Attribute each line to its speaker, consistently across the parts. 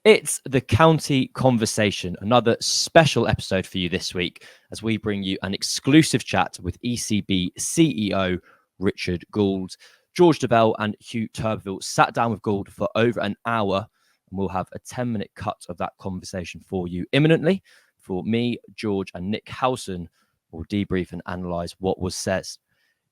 Speaker 1: It's the County Conversation, another special episode for you this week as we bring you an exclusive chat with ECB CEO Richard Gould. George Dobell and Huw Turbervill sat down with Gould for over an hour, and we'll have a 10-minute cut of that conversation for you imminently. For me, George and Nick Howson will debrief and analyse what was said.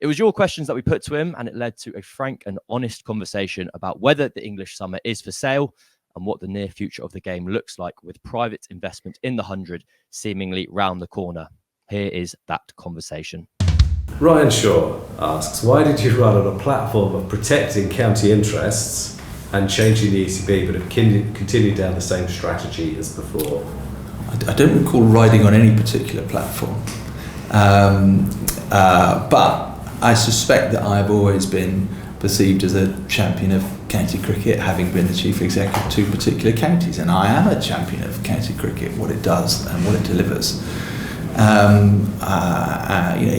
Speaker 1: It was your questions that we put to him, and it led to a frank and honest conversation about whether the English summer is for sale and what the near future of the game looks like with private investment in the 100 seemingly round the corner. Here is that conversation.
Speaker 2: Ryan Shaw asks, why did you run on a platform of protecting county interests and changing the ECB but have continued down the same strategy as before?
Speaker 3: I don't recall riding on any particular platform, but I suspect that I've always been perceived as a champion of county cricket, having been the chief executive of two particular counties, and I am a champion of county cricket, what it does and what it delivers.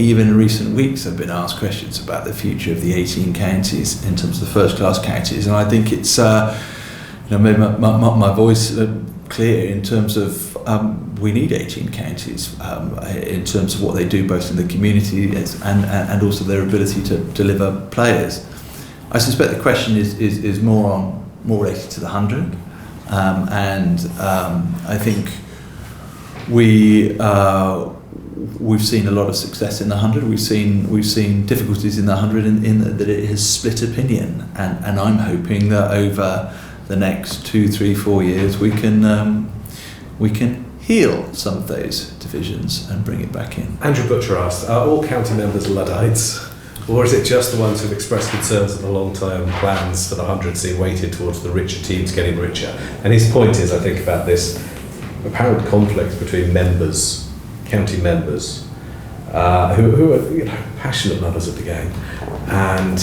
Speaker 3: Even in recent weeks I've been asked questions about the future of the 18 counties in terms of the first class counties, and I think it's made my voice clear in terms of we need 18 counties in terms of what they do both in the community and also their ability to deliver players. I suspect the question is more related to the 100, and I think we've seen a lot of success in the 100. We've seen difficulties in the 100 in that it has split opinion, and I'm hoping that over the next 2, 3, 4 years we can heal some of those divisions and bring it back in.
Speaker 2: Andrew Butcher asked, are all county members Luddites? Or is it just the ones who've expressed concerns that the long-term plans for the 100 seem weighted towards the richer teams getting richer? And his point is, I think, about this apparent conflict between members, county members, who are passionate lovers of the game, and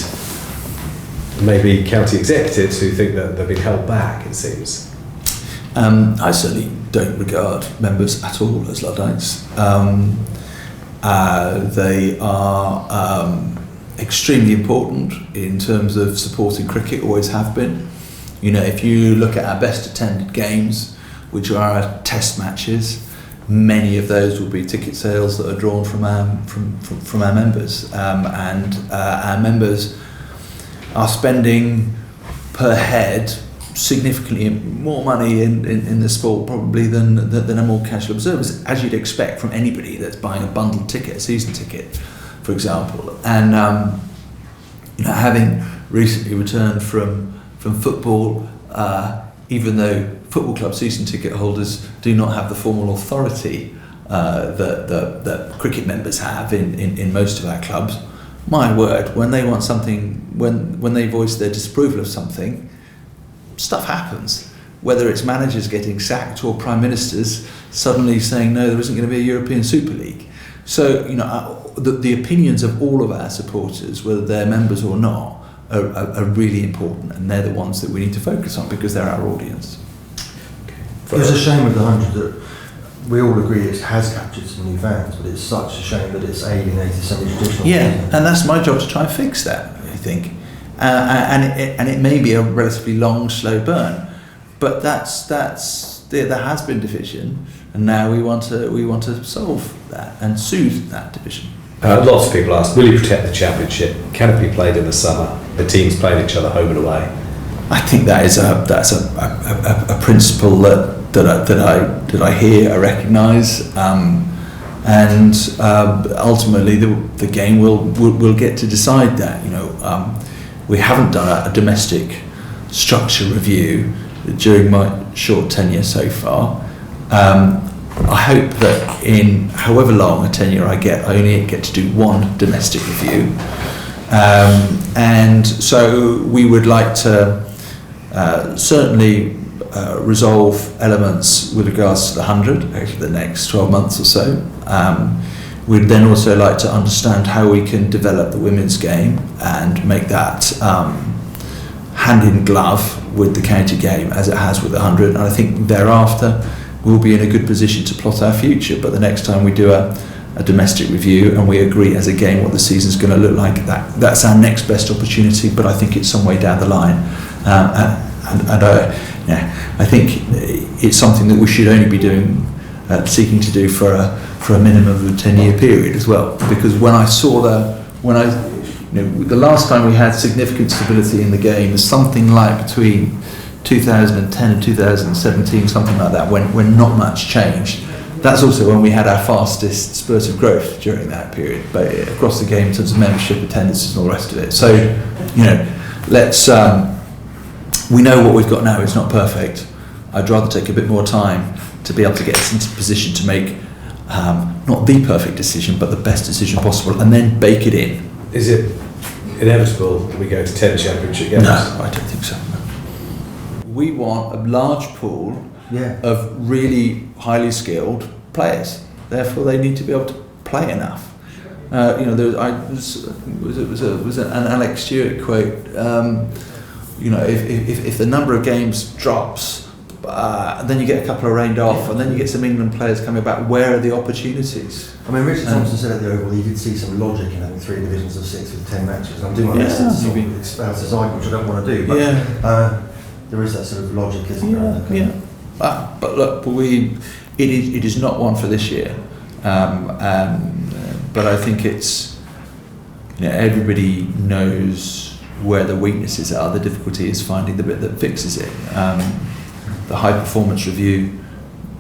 Speaker 2: maybe county executives who think that they've been held back, it seems.
Speaker 3: I certainly don't regard members at all as Luddites. They are extremely important in terms of supporting cricket, always have been. If you look at our best attended games, which are our test matches, many of those will be ticket sales that are drawn from our members, and our members are spending per head significantly more money in the sport probably than a more casual observers, as you'd expect from anybody that's buying a bundled ticket, a season ticket, for example. And having recently returned from football, even though football club season ticket holders do not have the formal authority that cricket members have in most of our clubs, my word, when they want something, when they voice their disapproval of something, stuff happens. Whether it's managers getting sacked or prime ministers suddenly saying no, there isn't going to be a European Super League. So the opinions of all of our supporters, whether they're members or not, are really important, and they're the ones that we need to focus on because they're our audience.
Speaker 4: It's a shame with the 100 that we all agree it has captured some new fans, but it's such a shame that it's alienated some traditional.
Speaker 3: Yeah, and that's my job to try and fix that, I think. And it may be a relatively long, slow burn, but there has been division, and now we want to solve that and soothe that division.
Speaker 2: Lots of people ask, will you protect the championship? Can it be played in the summer? The teams playing each other home and away.
Speaker 3: I think that's a principle that I hear, I recognise, and ultimately the game will get to decide that. We haven't done a domestic structure review during my short tenure so far. I hope that in however long a tenure I only get to do one domestic review. And so we would like to certainly resolve elements with regards to the 100 over the next 12 months or so. We'd then also like to understand how we can develop the women's game and make that hand in glove with the county game as it has with the 100. And I think thereafter we'll be in a good position to plot our future. But the next time we do a domestic review and we agree as a game what the season's going to look like, that's our next best opportunity. But I think it's some way down the line. I think it's something that we should only be doing, seeking to do for a minimum of a 10-year period as well. Because when I saw the last time we had significant stability in the game is something like between 2010 and 2017, something like that, when not much changed. That's also when we had our fastest spurt of growth during that period, but across the game in terms of membership, attendances and all the rest of it. So, we know what we've got now is not perfect. I'd rather take a bit more time to be able to get us into position to make not the perfect decision, but the best decision possible, and then bake it in.
Speaker 2: Is it inevitable that we go to 10 championship games?
Speaker 3: No, I don't think so. We want a large pool of really highly skilled players. Therefore, they need to be able to play enough. There was an Alex Stewart quote. If the number of games drops, then you get a couple of rained off, and then you get some England players coming back. Where are the opportunities?
Speaker 4: I mean, Richard Thompson said at the Oval he did see some logic in having 3 divisions of 6 with 10 matches. I'm doing my best to sort of espouse his argument, which I don't want to do, but there is that sort of logic, isn't there?
Speaker 3: But look, it is not one for this year. But I think it's, everybody knows where the weaknesses are. The difficulty is finding the bit that fixes it. The high performance review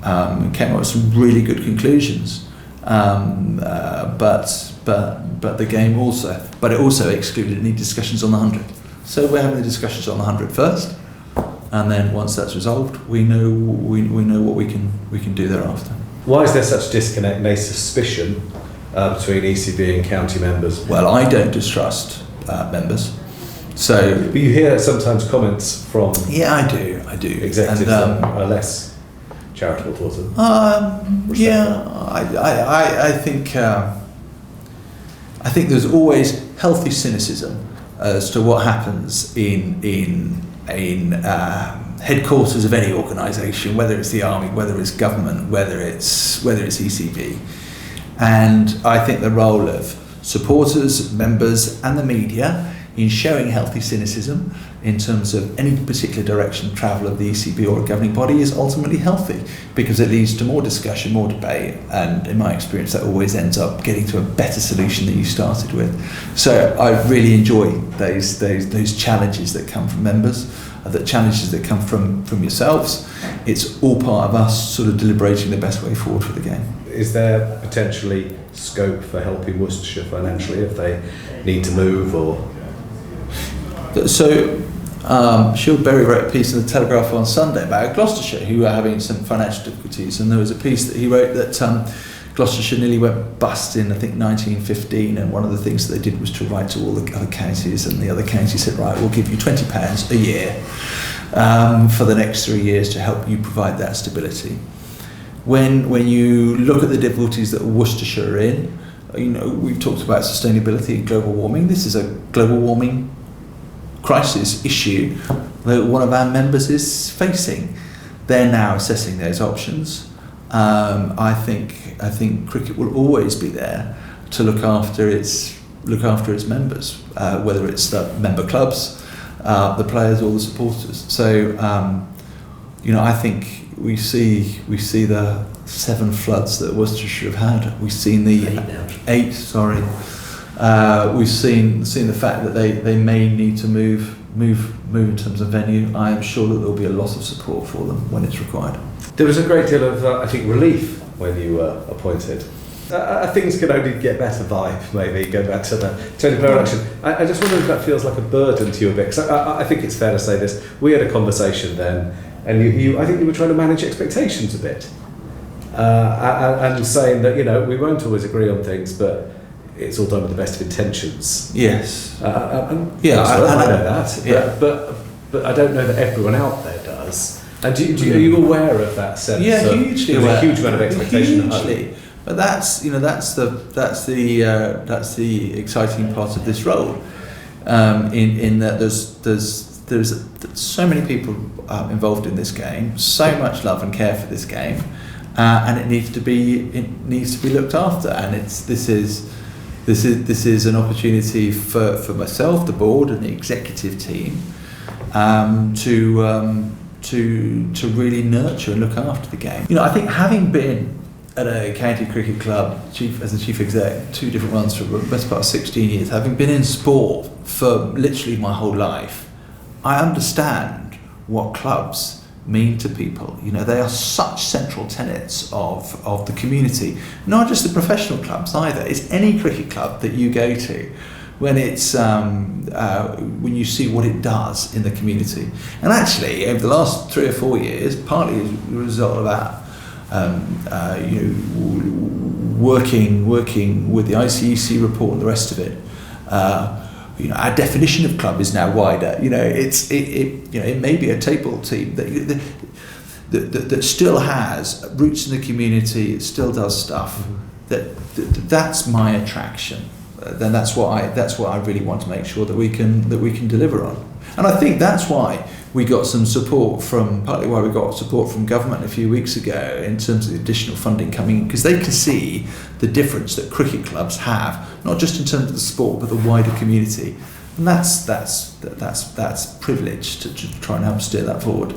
Speaker 3: came up with some really good conclusions, but the game it also excluded any discussions on the 100. So we're having the discussions on the 100 first, and then once that's resolved, we know what we can do thereafter.
Speaker 2: Why is there such disconnect and a suspicion between ECB and county members?
Speaker 3: Well, I don't distrust members.
Speaker 2: But you hear sometimes comments from
Speaker 3: I do
Speaker 2: executives that are less charitable towards them.
Speaker 3: I think there's always healthy cynicism as to what happens in headquarters of any organisation, whether it's the army, whether it's government, whether it's ECB, and I think the role of supporters, members, and the media in showing healthy cynicism in terms of any particular direction of travel of the ECB or a governing body is ultimately healthy, because it leads to more discussion, more debate, and in my experience that always ends up getting to a better solution than you started with. So I really enjoy those challenges that come from members, the challenges that come from yourselves. It's all part of us sort of deliberating the best way forward for the game.
Speaker 2: Is there potentially scope for helping Worcestershire financially if they need to move or?
Speaker 3: So, Huw Turbervill wrote a piece in the Telegraph on Sunday about Gloucestershire, who were having some financial difficulties, and there was a piece that he wrote that Gloucestershire nearly went bust in, I think, 1915, and one of the things that they did was to write to all the other counties, and the other counties said, right, we'll give you £20 a year for the next 3 years to help you provide that stability. When you look at the difficulties that Worcestershire are in, we've talked about sustainability and global warming. This is a global warming crisis issue that one of our members is facing. They're now assessing those options. I think cricket will always be there to look after its members, whether it's the member clubs, the players, or the supporters. So I think we see the 7 floods that Worcestershire have had. We've seen the 8. Sorry. We've seen the fact that they may need to move in terms of venue. I am sure that there will be a lot of support for them when it's required.
Speaker 2: There was a great deal of, I think, relief when you were appointed. Things could only get better vibe, maybe, go back to the Tony Blair election. I just wonder if that feels like a burden to you a bit, because I think it's fair to say this. We had a conversation then, and I think you were trying to manage expectations a bit, and saying that, we won't always agree on things, but it's all done with the best of intentions.
Speaker 3: Yes.
Speaker 2: I know that.
Speaker 3: Yeah.
Speaker 2: But I don't know that everyone out there does. And are you aware of that sense?
Speaker 3: Yeah, hugely
Speaker 2: aware.
Speaker 3: There's
Speaker 2: a huge amount of expectation.
Speaker 3: Hugely. But that's the exciting part of this role. In that there's so many people involved in this game, so much love and care for this game, and it needs to be looked after. And this is an opportunity for myself, the board, and the executive team to to really nurture and look after the game. You know, I think having been at a county cricket club as the chief exec, 2 different ones for the best part of 16 years, having been in sport for literally my whole life, I understand what clubs mean to people. You know, they are such central tenets of the community, not just the professional clubs either. It's any cricket club that you go to when it's when you see what it does in the community. And actually, over the last 3 or 4 years, partly as a result of that, working with the ICEC report and the rest of it, our definition of club is now wider. You know, it may be a table team that still has roots in the community. It still does stuff. That's my attraction. Then that's what I really want to make sure that we can deliver on. And I think that's why we got some support from government a few weeks ago in terms of the additional funding coming in, because they can see the difference that cricket clubs have, not just in terms of the sport but the wider community. And that's privileged to try and help steer that forward.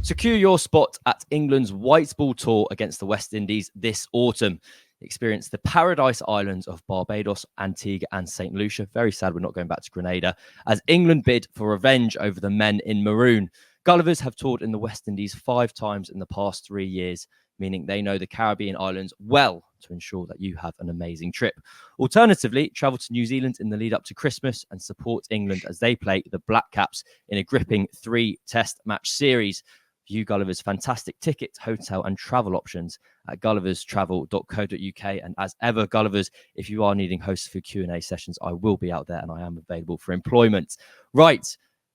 Speaker 1: Secure your spot at England's White Ball Tour against the West Indies this autumn. Experience the paradise islands of Barbados, Antigua and St. Lucia. Very sad we're not going back to Grenada, as England bid for revenge over the men in maroon. Gullivers have toured in the West Indies 5 times in the past 3 years, meaning they know the Caribbean islands well to ensure that you have an amazing trip. Alternatively, travel to New Zealand in the lead up to Christmas and support England as they play the Black Caps in a gripping 3-test match series. View Gulliver's fantastic ticket, hotel and travel options at gulliverstravel.co.uk. And as ever, Gullivers, if you are needing hosts for Q&A sessions, I will be out there and I am available for employment. Right,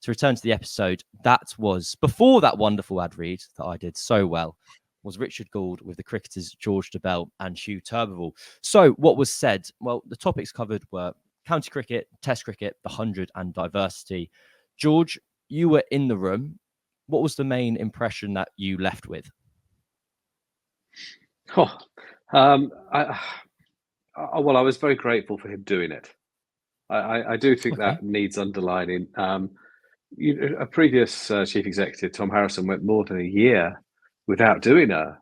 Speaker 1: to return to the episode, that was, before that wonderful ad read that I did so well, was Richard Gould with the cricketers George Dobell and Huw Turbervill. So what was said? Well, the topics covered were county cricket, test cricket, the 100 and diversity. George, you were in the room. What was the main impression that you left with?
Speaker 5: I was very grateful for him doing it. I do think that needs underlining. A previous chief executive, Tom Harrison, went more than a year without doing a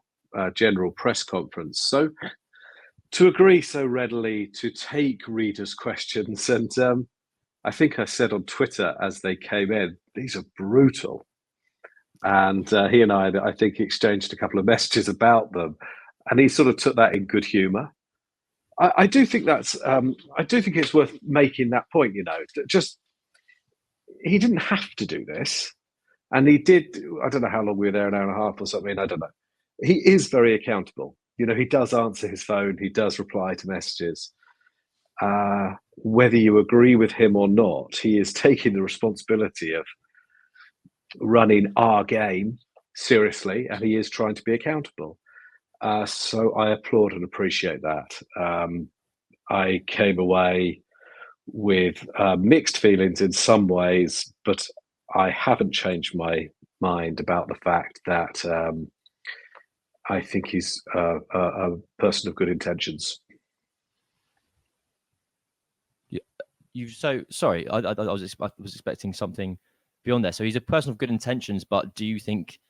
Speaker 5: general press conference. So to agree so readily to take readers' questions, and I think I said on Twitter as they came in, these are brutal. And he and I think, exchanged a couple of messages about them, and he sort of took that in good humour. I do think it's worth making that point. You know, just he didn't have to do this, and he did. I don't know how long we were there, an hour and a half or something. I don't know. He is very accountable. You know, he does answer his phone. He does reply to messages. Whether you agree with him or not, he is taking the responsibility of running our game seriously, and he is trying to be accountable. So I applaud and appreciate that. I came away with mixed feelings in some ways, but I haven't changed my mind about the fact that I think he's a person of good intentions.
Speaker 1: Sorry, I was expecting something beyond there. So he's a person of good intentions, but do you think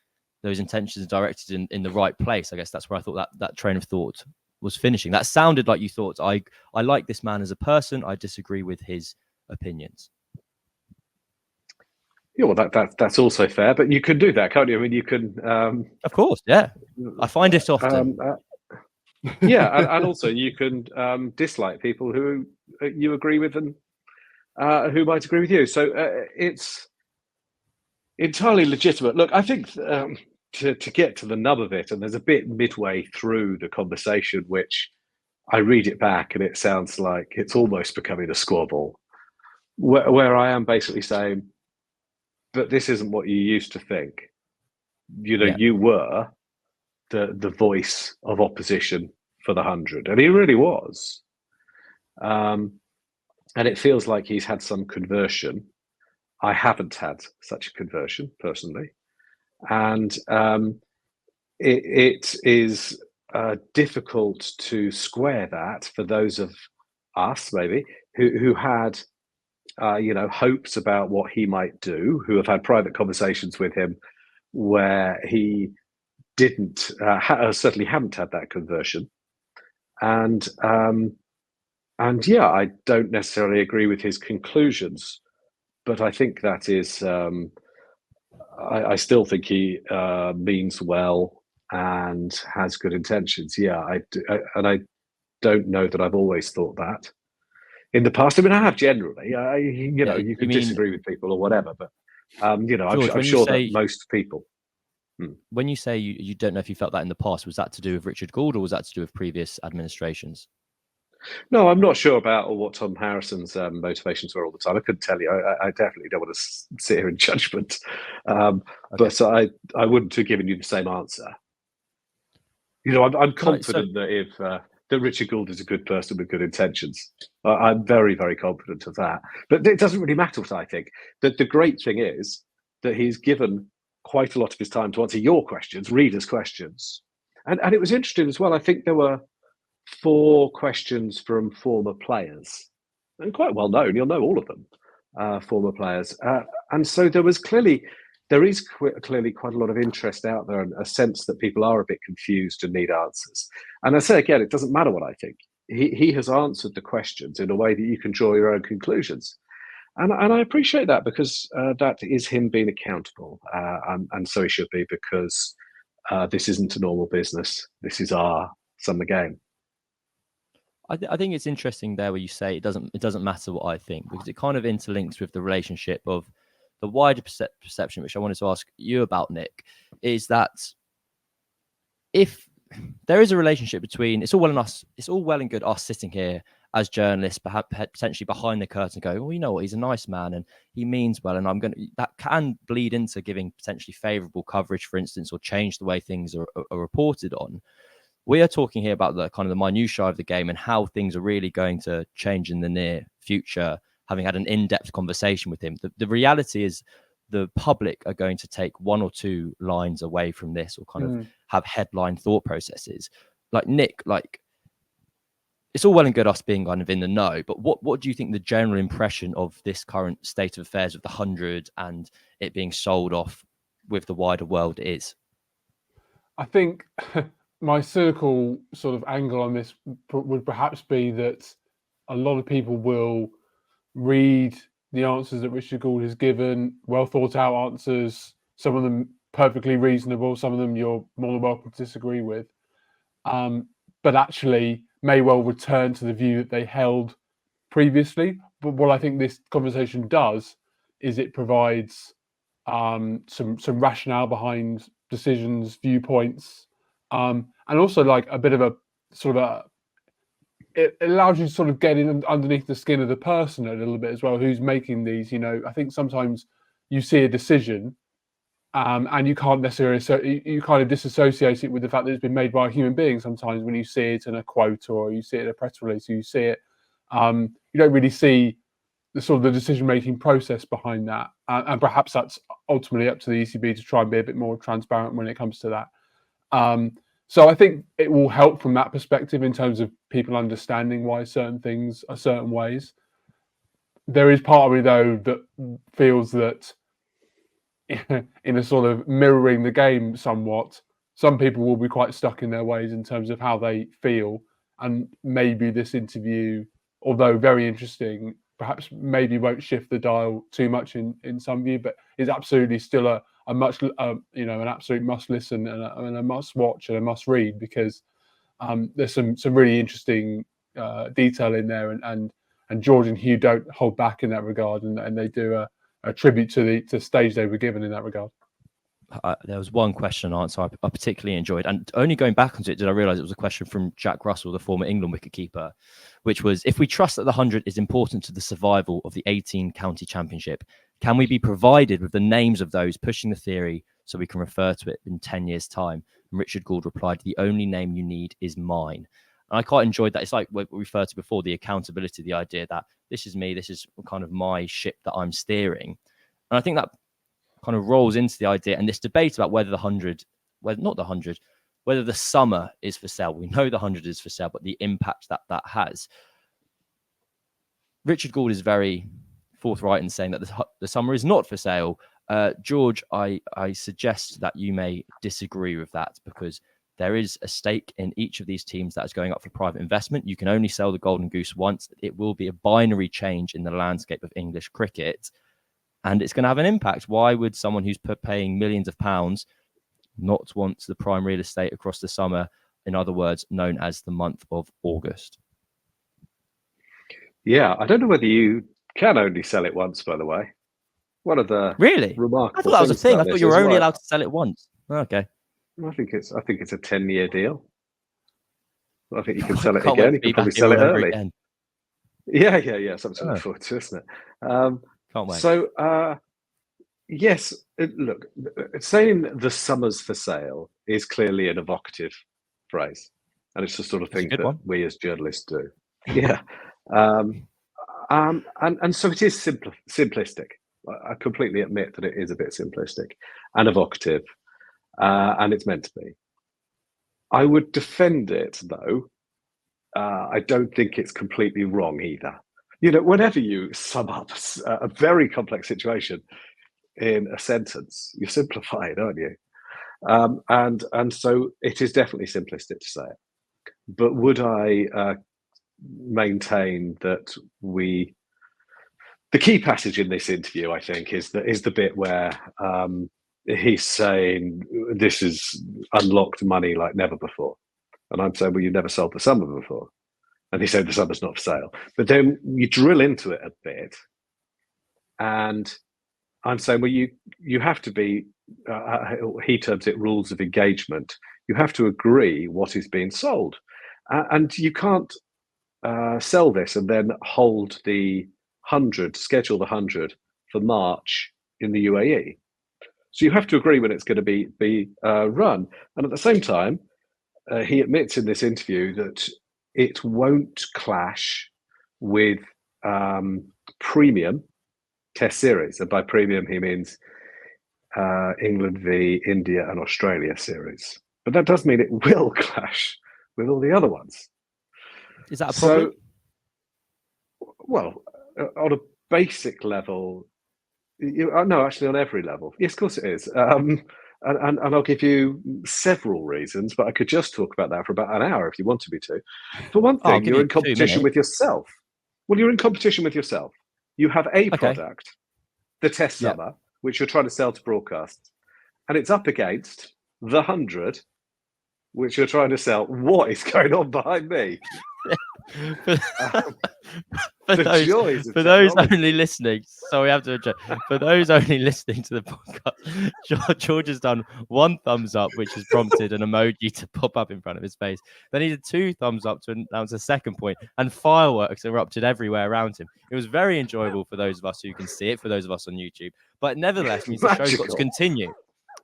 Speaker 1: those intentions are directed in the right place? I guess that's where I thought that train of thought was finishing. That sounded like you thought, I like this man as a person, I disagree with his opinions.
Speaker 5: Yeah, well, that's also fair, but you can do that, can't you? I mean, you can...
Speaker 1: of course, yeah. I find it often.
Speaker 5: And also you can dislike people who you agree with and who might agree with you. So it's entirely legitimate. Look, I think to get to the nub of it, and there's a bit midway through the conversation which I read it back and it sounds like it's almost becoming a squabble, where I am basically saying, but this isn't what you used to think. You know, you were the voice of opposition for the 100, and he really was. And it feels like he's had some conversion. I haven't had such a conversion personally, and it is difficult to square that for those of us maybe who had hopes about what he might do, who have had private conversations with him where he didn't certainly hadn't had that conversion, and yeah, I don't necessarily agree with his conclusions, but I think that is I still think he means well and has good intentions. Yeah, and I don't know that I've always thought that in the past. I mean, I have generally. You could disagree with people or whatever, but
Speaker 1: George,
Speaker 5: I'm sure that most people.
Speaker 1: When you say you don't know if you felt that in the past, was that to do with Richard Gould or was that to do with previous administrations?
Speaker 5: No, I'm not sure about what Tom Harrison's motivations were all the time. I couldn't tell you. I definitely don't want to sit here in judgment, but I wouldn't have given you the same answer. I'm confident that Richard Gould is a good person with good intentions. I'm very, very confident of that. But it doesn't really matter what I think. The great thing is that he's given quite a lot of his time to answer your questions, readers' questions, and it was interesting as well. I think there were 4 questions from former players, and quite well known. You'll know all of them, former players, and so there is clearly quite a lot of interest out there, and a sense that people are a bit confused and need answers. And I say again, it doesn't matter what I think. He has answered the questions in a way that you can draw your own conclusions, and I appreciate that, because that is him being accountable, and so he should be, because this isn't a normal business. This is our summer game.
Speaker 1: I think it's interesting there where you say it doesn't matter what I think, because it kind of interlinks with the relationship of the wider perception, which I wanted to ask you about, Nick, is that if there is a relationship between, it's all well and good us sitting here as journalists, perhaps potentially behind the curtain, going, well, you know what, he's a nice man and he means well, and that can bleed into giving potentially favourable coverage, for instance, or change the way things are reported on. We are talking here about the kind of the minutiae of the game and how things are really going to change in the near future, having had an in-depth conversation with him. The reality is the public are going to take 1 or 2 lines away from this, or kind of have headline thought processes. Like Nick, it's all well and good us being kind of in the know, but what do you think the general impression of this current state of affairs with the 100 and it being sold off with the wider world is?
Speaker 6: I think my cynical sort of angle on this would perhaps be that a lot of people will read the answers that Richard Gould has given, well thought out answers, some of them perfectly reasonable, some of them you're more than welcome to disagree with, but actually may well return to the view that they held previously. But what I think this conversation does is it provides some rationale behind decisions, viewpoints, and also like a bit of a sort of it allows you to sort of get in underneath the skin of the person a little bit as well, who's making these. I think sometimes you see a decision and you can't necessarily, you kind of disassociate it with the fact that it's been made by a human being. Sometimes when you see it in a quote or you see it in a press release, or you see it, you don't really see the sort of the decision-making process behind that. And perhaps that's ultimately up to the ECB to try and be a bit more transparent when it comes to that. So I think it will help from that perspective in terms of people understanding why certain things are certain ways. There is part of me, though, that feels that in a sort of mirroring the game somewhat, some people will be quite stuck in their ways in terms of how they feel. And maybe this interview, although very interesting, perhaps maybe won't shift the dial too much in some view, but is absolutely still a much, an absolute must listen and a must watch and a must read, because there's some really interesting detail in there, and George and Huw don't hold back in that regard, and they do a tribute to the stage they were given in that regard.
Speaker 1: There was one question and answer I particularly enjoyed, and only going back onto it did I realise it was a question from Jack Russell, the former England wicketkeeper, which was, if we trust that the 100 is important to the survival of the 18 county championship, can we be provided with the names of those pushing the theory so we can refer to it in 10 years' time? And Richard Gould replied, the only name you need is mine. And I quite enjoyed that. It's like what we referred to before, the accountability, the idea that this is me, this is kind of my ship that I'm steering. And I think that kind of rolls into the idea and this debate about whether whether the summer is for sale. We know the 100 is for sale, but the impact that has. Richard Gould is very forthright in saying that the summer is not for sale, George, I suggest that you may disagree with that, because there is a stake in each of these teams that is going up for private investment. You can only sell the Golden Goose once. It will be a binary change in the landscape of English cricket, and it's going to have an impact. Why would someone who's paying millions of pounds not want the prime real estate across the summer, in other words, known as the month of August?
Speaker 5: Yeah, I don't know whether you can only sell it once, by the way. One of the remarkable
Speaker 1: I thought that was a thing. I thought you were only allowed to sell it once. Okay.
Speaker 5: I think it's a 10-year deal. I think you can sell it
Speaker 1: Can't
Speaker 5: again.
Speaker 1: wait
Speaker 5: You
Speaker 1: to be
Speaker 5: can probably
Speaker 1: back
Speaker 5: sell it
Speaker 1: here
Speaker 5: early.
Speaker 1: again.
Speaker 5: Yeah. Something to look forward to, isn't it?
Speaker 1: Can't wait.
Speaker 5: So, yes, look, saying the summer's for sale is clearly an evocative phrase, and it's the sort of thing that we as journalists do. Yeah. And so it is simplistic. I completely admit that it is a bit simplistic and evocative, and it's meant to be. I would defend it, though. I don't think it's completely wrong either. You know, whenever you sum up a very complex situation in a sentence, you simplify it, aren't you? And so it is definitely simplistic to say it. But would I maintain that the key passage in this interview, I think, is the bit where he's saying this is unlocked money like never before. And I'm saying, well, you never sold the summer before. And he said the summer's not for sale. But then you drill into it a bit, and I'm saying, well, you have to be, he terms it rules of engagement. You have to agree what is being sold. And you can't sell this and then hold the 100, schedule the 100 for March in the UAE. So you have to agree when it's going to be run. And at the same time, he admits in this interview that it won't clash with premium Test series. And by premium, he means England v India and Australia series. But that does mean it will clash with all the other ones.
Speaker 1: Is that a problem?
Speaker 5: So, well, on a basic level, no, actually on every level. Yes, of course it is. And I'll give you several reasons, but I could just talk about that for about an hour if you wanted me to. For one thing, you're in competition with yourself. Well, you're in competition with yourself. You have a product, the Test summer, which you're trying to sell to broadcast, and it's up against the 100, which you're trying to sell. What is going on behind me?
Speaker 1: For those only listening, so we have to adjust. For those only listening to the podcast, George has done one thumbs up, which has prompted an emoji to pop up in front of his face. Then he did 2 thumbs up to announce a second point, and fireworks erupted everywhere around him. It was very enjoyable for those of us who can see it, for those of us on YouTube. But nevertheless, means the show's got to continue.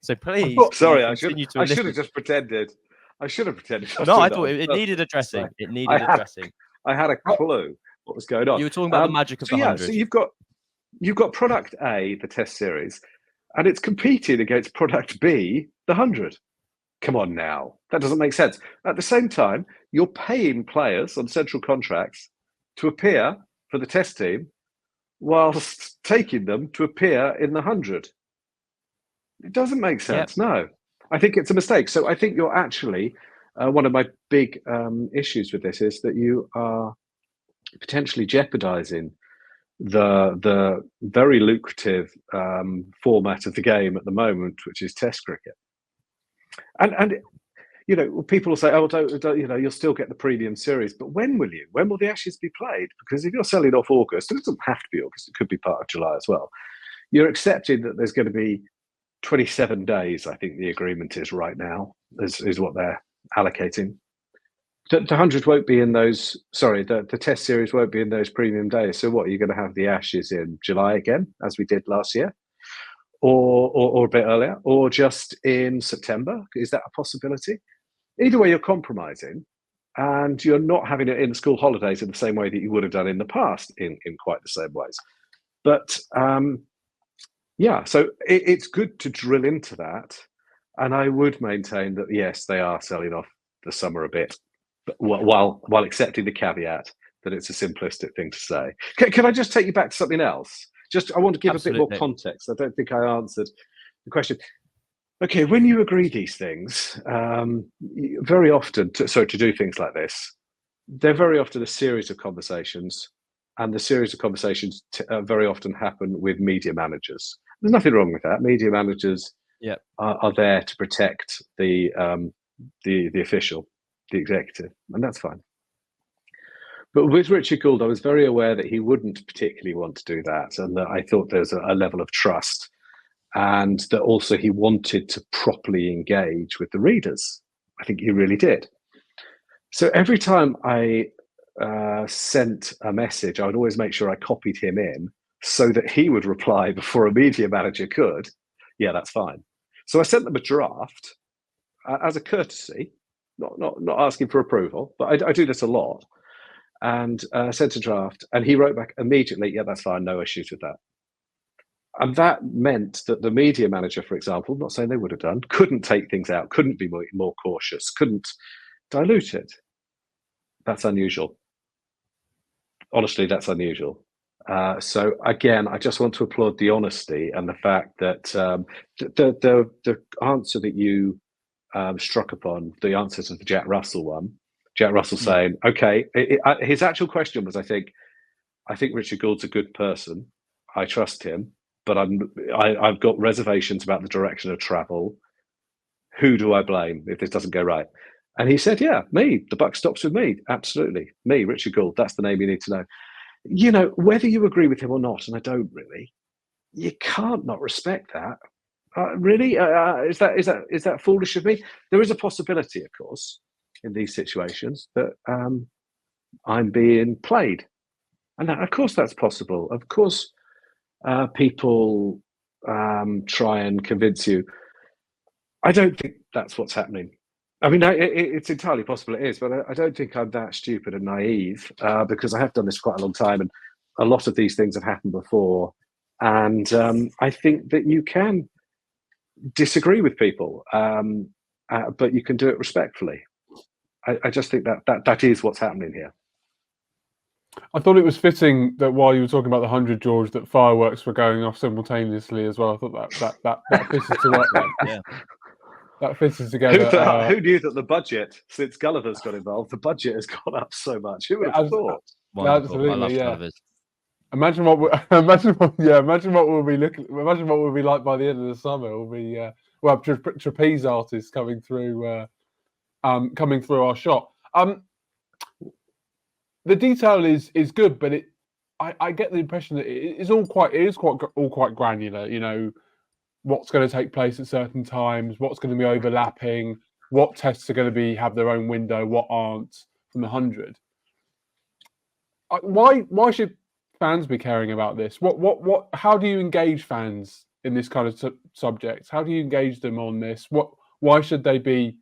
Speaker 1: So please,
Speaker 5: sorry, I should have just pretended. I should have pretended.
Speaker 1: No, I thought it needed addressing. It needed addressing.
Speaker 5: I had a clue what was going on.
Speaker 1: You were talking about the magic of the 100.
Speaker 5: So you've got product A, the Test series, and it's competing against product B, the 100. Come on now, that doesn't make sense. At the same time, you're paying players on central contracts to appear for the Test team, whilst taking them to appear in the 100. It doesn't make sense. No. I think it's a mistake. So I think you're actually, one of my big issues with this is that you are potentially jeopardizing the very lucrative format of the game at the moment, which is Test cricket. And you know, people will say, oh, don't you know, you'll still get the premium series, but when will you? When will the Ashes be played? Because if you're selling off August, it doesn't have to be August, it could be part of July as well. You're accepting that there's going to be 27 days, I think the agreement is right now, is what they're allocating. The 100 won't be in those, the Test series won't be in those premium days. So what, are you going to have the Ashes in July again, as we did last year? Or a bit earlier? Or just in September? Is that a possibility? Either way, you're compromising, and you're not having it in the school holidays in the same way that you would have done in the past in quite the same ways. But yeah, so it's good to drill into that. And I would maintain that, yes, they are selling off the summer a bit, but while accepting the caveat that it's a simplistic thing to say. Can I just take you back to something else? I want to give a bit more context. I don't think I answered the question. Okay, when you agree these things, very often, to do things like this, they're very often a series of conversations, and the series of conversations very often happen with media managers. There's nothing wrong with that. Media managers are there to protect the official, the executive, and that's fine. But with Richard Gould, I was very aware that he wouldn't particularly want to do that, and that I thought there's a level of trust, and that also he wanted to properly engage with the readers. I think he really did. So every time I sent a message, I would always make sure I copied him in so that he would reply before a media manager could. Yeah, that's fine. So I sent them a draft as a courtesy, not asking for approval, but I do this a lot. And sent a draft, and he wrote back immediately, yeah, that's fine, no issues with that. And that meant that the media manager, for example, not saying they would have done, couldn't take things out, couldn't be more cautious, couldn't dilute it. That's unusual. Honestly, that's unusual. So again, I just want to applaud the honesty and the fact that the answer that you struck upon, the answer to the Jack Russell one, Jack Russell saying, okay, his actual question was, I think Richard Gould's a good person. I trust him, but I've got reservations about the direction of travel. Who do I blame if this doesn't go right? And he said, yeah, me. The buck stops with me. Absolutely. Me, Richard Gould. That's the name you need to know. You know, whether you agree with him or not, and I don't really, you can't not respect that. Really? Is that foolish of me? There is a possibility, of course, in these situations that I'm being played. And of course that's possible. Of course people try and convince you. I don't think that's what's happening. I mean, it's entirely possible it is, but I don't think I'm that stupid and naive because I have done this for quite a long time, and a lot of these things have happened before. And I think that you can disagree with people, but you can do it respectfully. I just think that is what's happening here.
Speaker 6: I thought it was fitting that while you were talking about the 100, George, that fireworks were going off simultaneously as well. I thought that fitted to work there. Yeah. That fitted together.
Speaker 5: Who knew that the budget, since Gulliver's got involved, the budget has gone up so much? Who would have thought?
Speaker 6: Absolutely,
Speaker 1: I love Gulliver's.
Speaker 6: Imagine what we'll be looking. Imagine what we'll be like by the end of the summer. We'll have trapeze artists coming through our shot. The detail is good, but I get the impression that it is quite granular. You know, what's going to take place at certain times, what's going to be overlapping, what tests are going to have their own window, what aren't from the 100. Why should fans be caring about this? How do you engage fans in this kind of subject? How do you engage them on this? Why should they be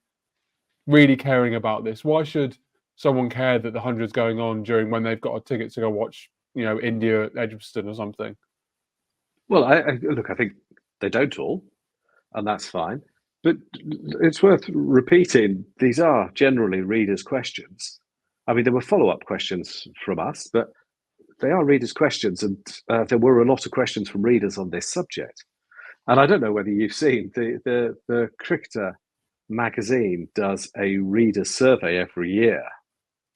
Speaker 6: really caring about this? Why should someone care that the 100's going on during when they've got a ticket to go watch, you know, India at Edgbaston or something?
Speaker 5: Well, I think they don't all, and that's fine. But it's worth repeating, these are generally readers' questions. I mean, there were follow-up questions from us, but they are readers' questions, and there were a lot of questions from readers on this subject. And I don't know whether you've seen the Cricketer magazine does a reader survey every year.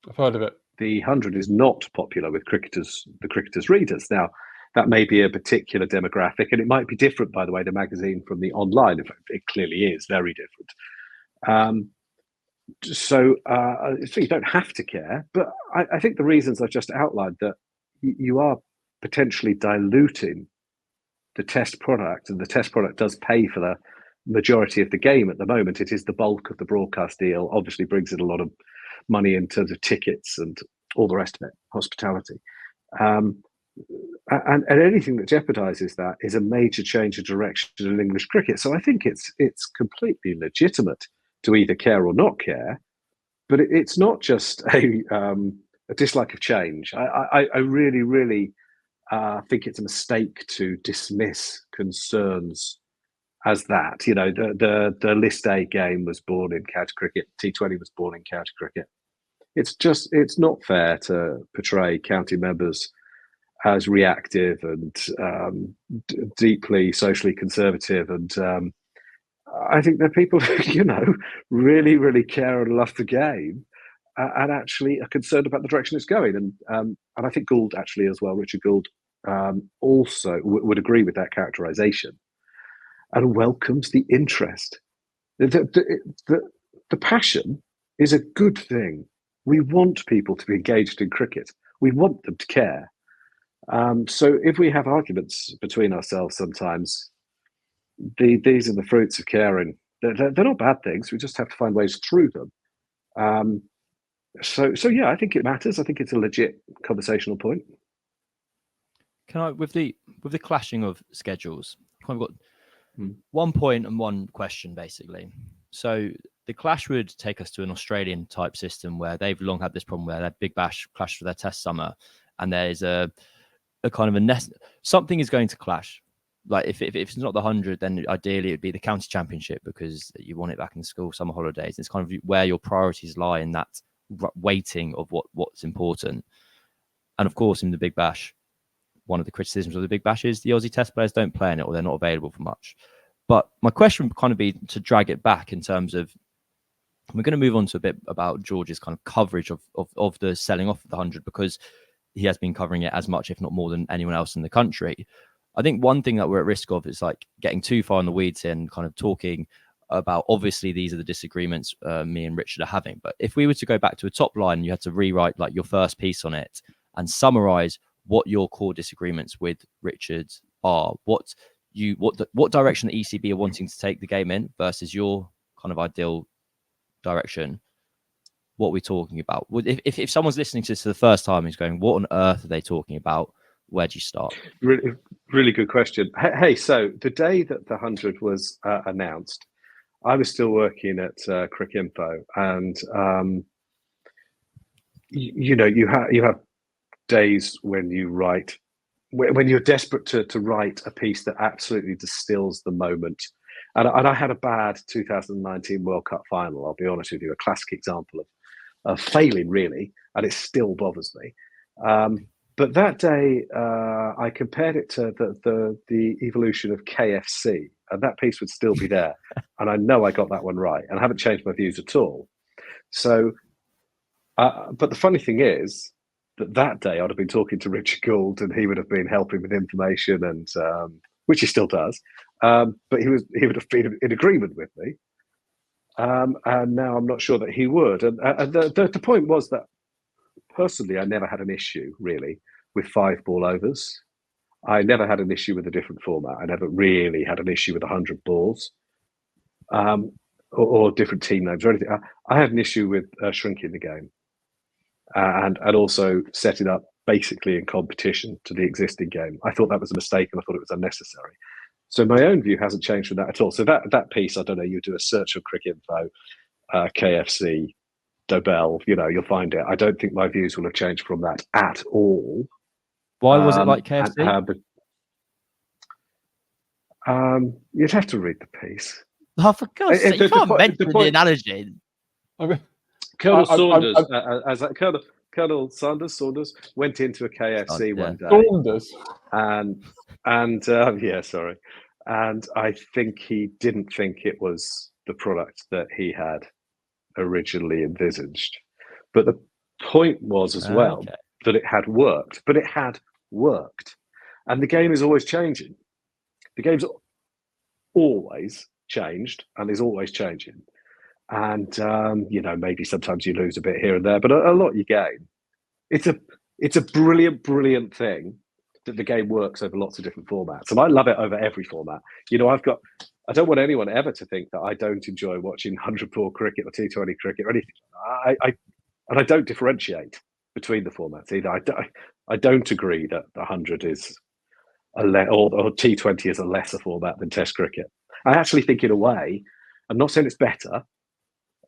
Speaker 6: I've heard of it.
Speaker 5: The 100 is not popular with the cricketers' readers. Now, that may be a particular demographic, and it might be different, by the way, the magazine from the online. It clearly is very different. So you don't have to care, but I think the reasons I've just outlined, that you are potentially diluting the test product, and the test product does pay for the majority of the game at the moment. It is the bulk of the broadcast deal, obviously brings in a lot of money in terms of tickets and all the rest of it, hospitality. And anything that jeopardizes that is a major change of direction in English cricket. So I think it's completely legitimate to either care or not care, but it's not just a dislike of change. I really, really think it's a mistake to dismiss concerns as that. You know, the List A game was born in county cricket, T20 was born in county cricket. It's not fair to portray county members as reactive and deeply socially conservative. And I think they're people who, really, really care and love the game, and actually are concerned about the direction it's going. And I think Gould actually as well, Richard Gould, also would agree with that characterization and welcomes the interest. The passion is a good thing. We want people to be engaged in cricket. We want them to care. So if we have arguments between ourselves sometimes, these are the fruits of caring. They're not bad things. We just have to find ways through them. So yeah, I think it matters. I think it's a legit conversational point.
Speaker 1: Can I, with the clashing of schedules, I've got 1 point and 1 question basically. So the clash would take us to an Australian type system where they've long had this problem where their Big Bash clashed with their Test summer, and there's a kind of something is going to clash. Like if it's not the 100, then ideally it'd be the county championship because you want it back in school summer holidays. It's kind of where your priorities lie in that weighting of what's important. And of course, in the Big Bash, one of the criticisms of the Big Bash is the Aussie Test players don't play in it, or they're not available for much. But my question would kind of be to drag it back in terms of, we're going to move on to a bit about George's kind of coverage of the selling off of the 100, because he has been covering it as much, if not more, than anyone else in the country. I think one thing that we're at risk of is like getting too far in the weeds and kind of talking about, obviously these are the disagreements me and Richard are having. But if we were to go back to a top line, you had to rewrite like your first piece on it and summarize what your core disagreements with Richard are, what direction the ECB are wanting to take the game in versus your kind of ideal direction, what we're talking about. If someone's listening to this for the first time who's going, what on earth are they talking about? Where do you start? Really,
Speaker 5: really good question. Hey, so the day that the 100 was announced, I was still working at Cricinfo, and you have days when you write, when you're desperate to write a piece that absolutely distills the moment. And I had a bad 2019 World Cup final, I'll be honest with you, a classic example of failing, really, and it still bothers me. But that day, I compared it to the evolution of KFC, and that piece would still be there. And I know I got that one right, and I haven't changed my views at all. So, but the funny thing is that day I'd have been talking to Richard Gould, and he would have been helping with information, and which he still does. But he would have been in agreement with me. And now I'm not sure that he would. And the point was that, personally, I never had an issue, really, with 5 ball overs. I never had an issue with a different format. I never really had an issue with 100 balls or different team names or anything. I had an issue with shrinking the game and also setting up basically in competition to the existing game. I thought that was a mistake, and I thought it was unnecessary. So my own view hasn't changed from that at all. So that piece, I don't know, you do a search of Cricinfo, KFC, Dobell, you'll find it. I don't think my views will have changed from that at all.
Speaker 1: Why was it like KFC?
Speaker 5: You'd have to read the piece.
Speaker 1: Oh, for God's sake, you can't mention the analogy.
Speaker 5: Colonel Saunders, Colonel Saunders went into a KFC one day.
Speaker 6: Saunders.
Speaker 5: And yeah, sorry. And I think he didn't think it was the product that he had originally envisaged. But the point was as well that it had worked. But it had worked. And the game is always changing. The game's always changed and is always changing. And maybe sometimes you lose a bit here and there, but a lot you gain. It's a brilliant thing that the game works over lots of different formats, and I love it over every format. I don't want anyone ever to think that I don't enjoy watching 100 ball cricket or T20 cricket or anything. I don't differentiate between the formats either. I don't agree that the 100 is or T20 is a lesser format than Test cricket. I actually think, in a way, I'm not saying it's better,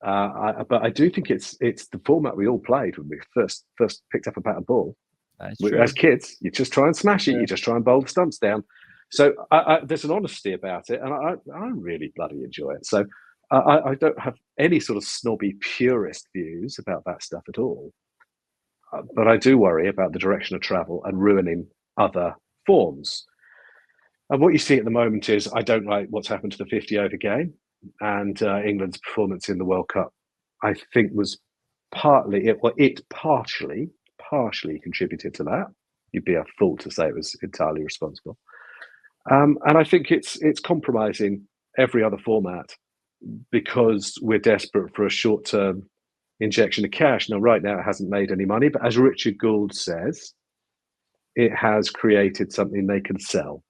Speaker 5: but I do think it's the format we all played when we first picked up a bat and ball. As kids, you just try and smash it. You just try and bowl the stumps down. So there's an honesty about it, and I really bloody enjoy it. So I don't have any sort of snobby purist views about that stuff at all. But I do worry about the direction of travel and ruining other forms. And what you see at the moment is, I don't like what's happened to the 50-over game, and England's performance in the World Cup, I think, was partially contributed to that. You'd be a fool to say it was entirely responsible. And I think it's compromising every other format because we're desperate for a short-term injection of cash. Now, right now, it hasn't made any money, but as Richard Gould says, it has created something they can sell.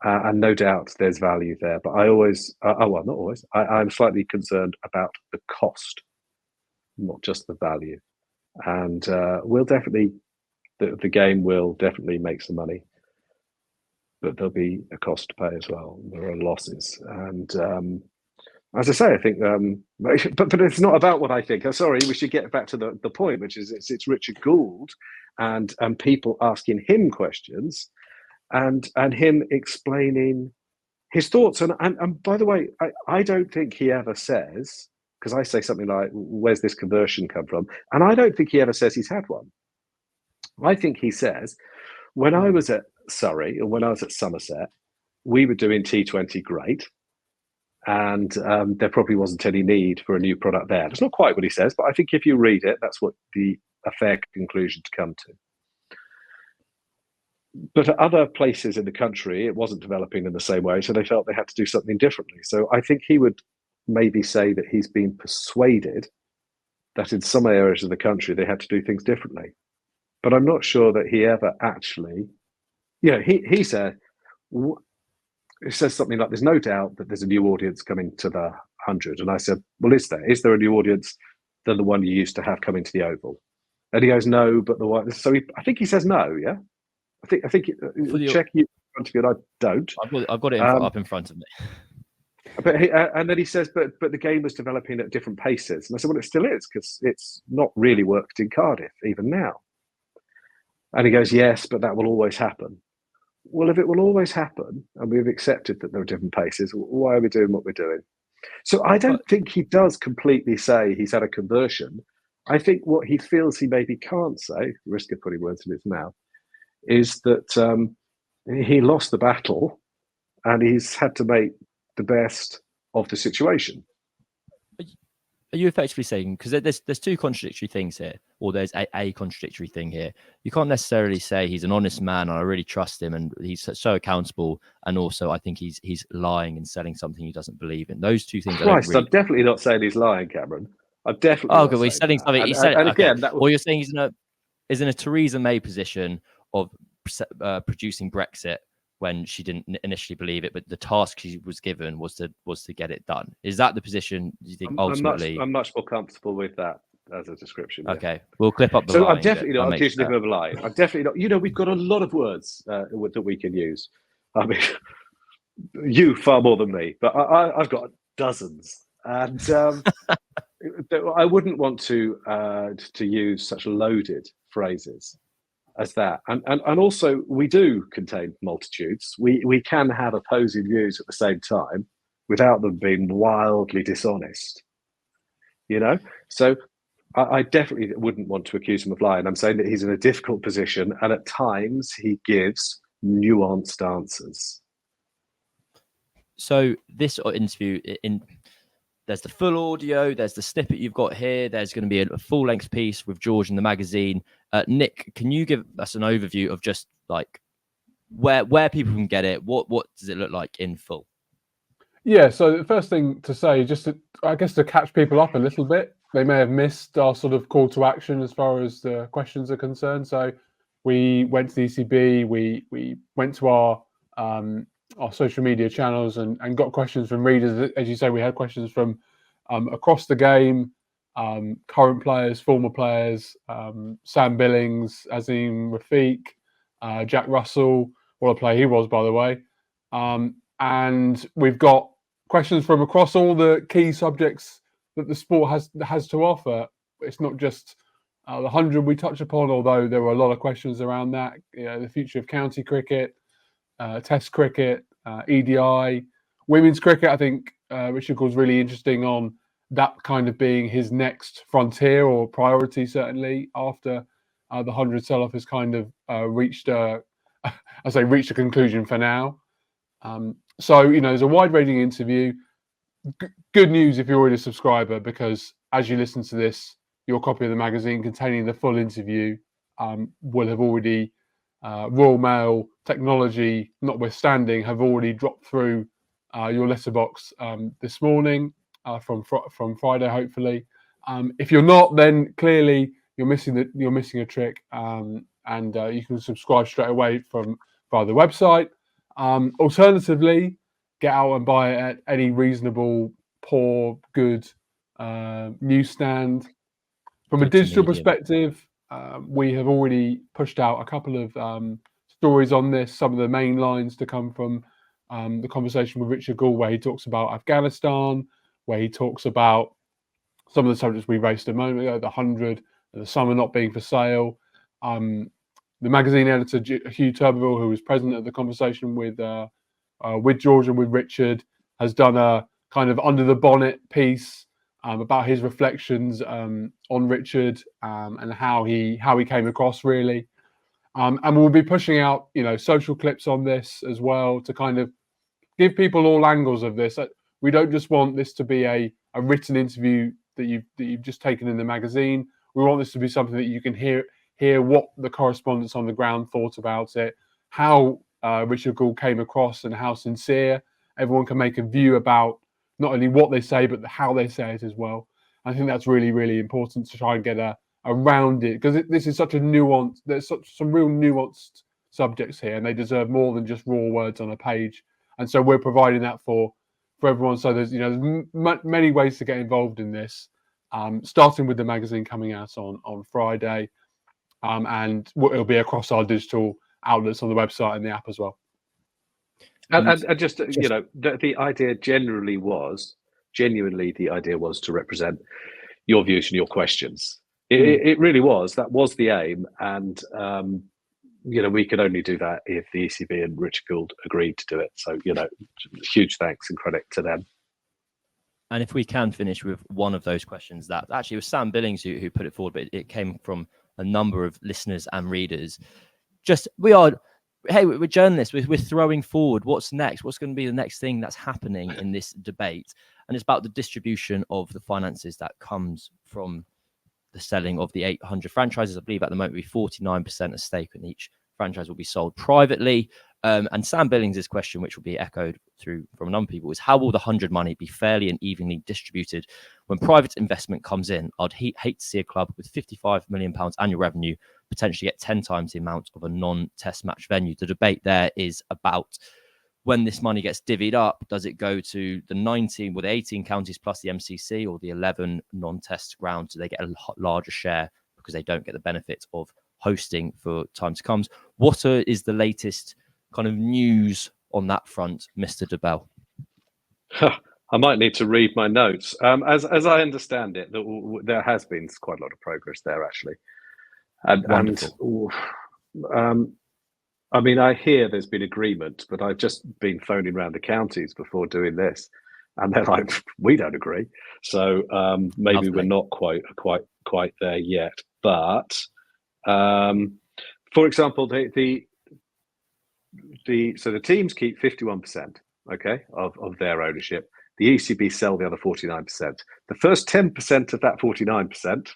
Speaker 5: And no doubt there's value there. But I always, not always, I'm slightly concerned about the cost, not just the value. And we'll definitely, the game will definitely make some money, but there'll be a cost to pay as well. There are losses. And as I say, I think, but it's not about what I think. I'm sorry, we should get back to the point, which is it's Richard Gould and people asking him questions and him explaining his thoughts. And by the way, I don't think he ever says, because I say something like, where's this conversion come from? And I don't think he ever says he's had one. I think he says, when I was at Surrey and when I was at Somerset, we were doing T20 great. And there probably wasn't any need for a new product there. That's not quite what he says, but I think if you read it, that's what a fair conclusion to come to. But at other places in the country, it wasn't developing in the same way, so they felt they had to do something differently. So I think he would maybe say that he's been persuaded that in some areas of the country, they had to do things differently. But I'm not sure that he ever actually, he said, it says something like, there's no doubt that there's a new audience coming to the 100. And I said, well, is there? Is there a new audience than the one you used to have coming to the Oval? And he goes, no, but the one. So I think he says no, yeah? I think check you in front of you, and I don't.
Speaker 1: I've got it up in front of me.
Speaker 5: But and then he says, but the game was developing at different paces. And I said, well, it still is, because it's not really worked in Cardiff, even now. And he goes, yes, but that will always happen. Well, if it will always happen, and we've accepted that there are different paces, why are we doing what we're doing? So I don't think he does completely say he's had a conversion. I think what he feels he maybe can't say, risk of putting words in his mouth, is that he lost the battle and he's had to make the best of the situation.
Speaker 1: Are you effectively saying, because there's two contradictory things here, or there's a contradictory thing here? You can't necessarily say he's an honest man and I really trust him and he's so accountable, and also I think he's lying and selling something he doesn't believe in. Those two things.
Speaker 5: Christ, I'm definitely not saying he's lying, Cameron. I'm definitely.
Speaker 1: Oh, good. Well, he's selling something. He's selling.
Speaker 5: And
Speaker 1: okay.
Speaker 5: again, that was...
Speaker 1: Or you're saying he's in a Theresa May position of producing Brexit when she didn't initially believe it, but the task she was given was to get it done. Is that the position you think ultimately?
Speaker 5: I'm much more comfortable with that as a description.
Speaker 1: Okay, we'll clip up the
Speaker 5: so
Speaker 1: line.
Speaker 5: I'm definitely not accusing him of lying. I'm definitely not. We've got a lot of words that we can use. I mean, you far more than me, but I've got dozens, and I wouldn't want to use such loaded phrases as that. And also, we do contain multitudes. We can have opposing views at the same time without them being wildly dishonest. So I definitely wouldn't want to accuse him of lying. I'm saying that he's in a difficult position, and at times he gives nuanced answers.
Speaker 1: So this interview, there's the full audio, there's the snippet you've got here, there's going to be a full-length piece with George in the magazine. Nick, can you give us an overview of just like where people can get it? What does it look like in full?
Speaker 6: Yeah, so the first thing to say, just to catch people up a little bit, they may have missed our sort of call to action as far as the questions are concerned. So we went to the ECB, we went to our social media channels and got questions from readers. As you say, we had questions from across the game, current players, former players, Sam Billings, Azim Rafiq, Jack Russell, what a player he was, by the way. And we've got questions from across all the key subjects that the sport has to offer. It's not just the 100 we touch upon, although there were a lot of questions around that. The future of county cricket, Test cricket, EDI, women's cricket. I think Richard Gould's really interesting on that kind of being his next frontier or priority, certainly after the 100 sell-off has kind of reached a I say, reached a conclusion for now. So, there's a wide-ranging interview. Good news if you're already a subscriber, because as you listen to this, your copy of the magazine containing the full interview will have already, Royal Mail technology notwithstanding, have already dropped through your letterbox this morning from Friday, hopefully. If you're not, then clearly you're missing a trick, and you can subscribe straight away via the website. Alternatively, get out and buy it at any reasonable, poor, good newsstand. From a digital perspective, we have already pushed out a couple of stories on this. Some of the main lines to come from the conversation with Richard Gould, where he talks about Afghanistan, where he talks about some of the subjects we raised a moment ago, the 100, the summer not being for sale. The magazine editor, Huw Turbervill, who was present at the conversation with George and with Richard, has done a kind of under the bonnet piece about his reflections on Richard and how he came across, really. And we'll be pushing out, social clips on this as well to kind of give people all angles of this. We don't just want this to be a written interview that you've just taken in the magazine. We want this to be something that you can hear what the correspondents on the ground thought about it, how Richard Gould came across, and how sincere. Everyone can make a view about not only what they say, but how they say it as well. I think that's really, really important to try and get around it, because this is such a nuanced, there's some real nuanced subjects here, and they deserve more than just raw words on a page. And so we're providing that for everyone. So there's many ways to get involved in this, starting with the magazine coming out on Friday, and it'll be across our digital outlets on the website and the app as well.
Speaker 5: And just the idea genuinely was to represent your views and your questions. It really was. That was the aim, and we could only do that if the ECB and Richard Gould agreed to do it. So huge thanks and credit to them.
Speaker 1: And if we can finish with one of those questions, that actually was Sam Billings who put it forward, but it came from a number of listeners and readers. We're journalists. We're throwing forward what's next. What's going to be the next thing that's happening in this debate? And it's about the distribution of the finances that comes from the selling of the 800 franchises. I believe at the moment, 49% of stake in each franchise will be sold privately. And Sam Billings' question, which will be echoed through from a number of people, is how will the 100 money be fairly and evenly distributed when private investment comes in? I'd hate to see a club with £55 million annual revenue potentially get 10 times the amount of a non-test match venue. The debate there is about when this money gets divvied up, does it go to the 18 counties plus the MCC, or the 11 non-test grounds? Do they get a larger share because they don't get the benefit of hosting for time to come? What is the latest kind of news on that front, Mr. Dobell?
Speaker 5: I might need to read my notes. As I understand it, there has been quite a lot of progress there, actually. Wonderful. I hear there's been agreement, but I've just been phoning around the counties before doing this, and they're like, "We don't agree." So maybe we're not quite there yet. But for example, the teams keep 51%, of their ownership. The ECB sell the other 49%. The first 10% of that 49%,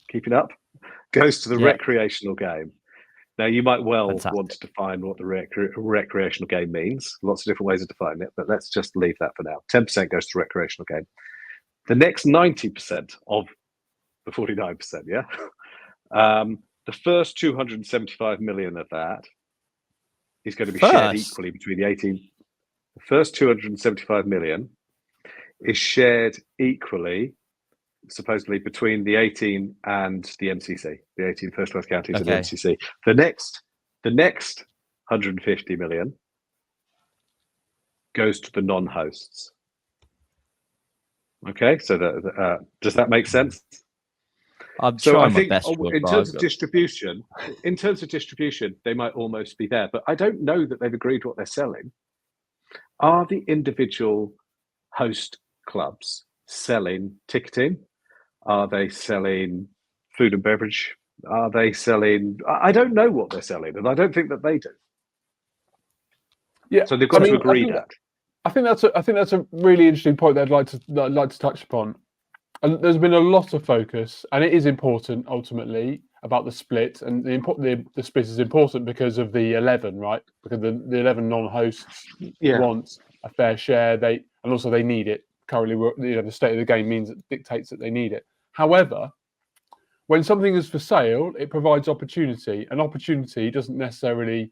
Speaker 5: keep it up, goes to the recreational game. Now, you might want to define what the recreational game means. Lots of different ways of defining it, but let's just leave that for now. 10% goes to the recreational game. The next 90% of the 49%, the first 275 million of that is going to be shared equally between the 18. The first 275 million is shared equally, supposedly, between the 18 and the MCC, the 18 first-class counties and the MCC. The next 150 million goes to the non-hosts. Okay, so does that make sense?
Speaker 1: I'm trying my best.
Speaker 5: In terms of distribution, they might almost be there, but I don't know that they've agreed what they're selling. Are the individual host clubs selling ticketing? Are they selling food and beverage? Are they selling? I don't know what they're selling, and I don't think that they do.
Speaker 6: Yeah,
Speaker 5: So they've got to agree that.
Speaker 6: I think that's a really interesting point that I'd like to touch upon. And there's been a lot of focus, and it is important ultimately about the split, and the split is important because of the 11, right? Because the 11 non-hosts want a fair share. They need it. Currently, the state of the game dictates that they need it. However, when something is for sale, it provides opportunity. An opportunity doesn't necessarily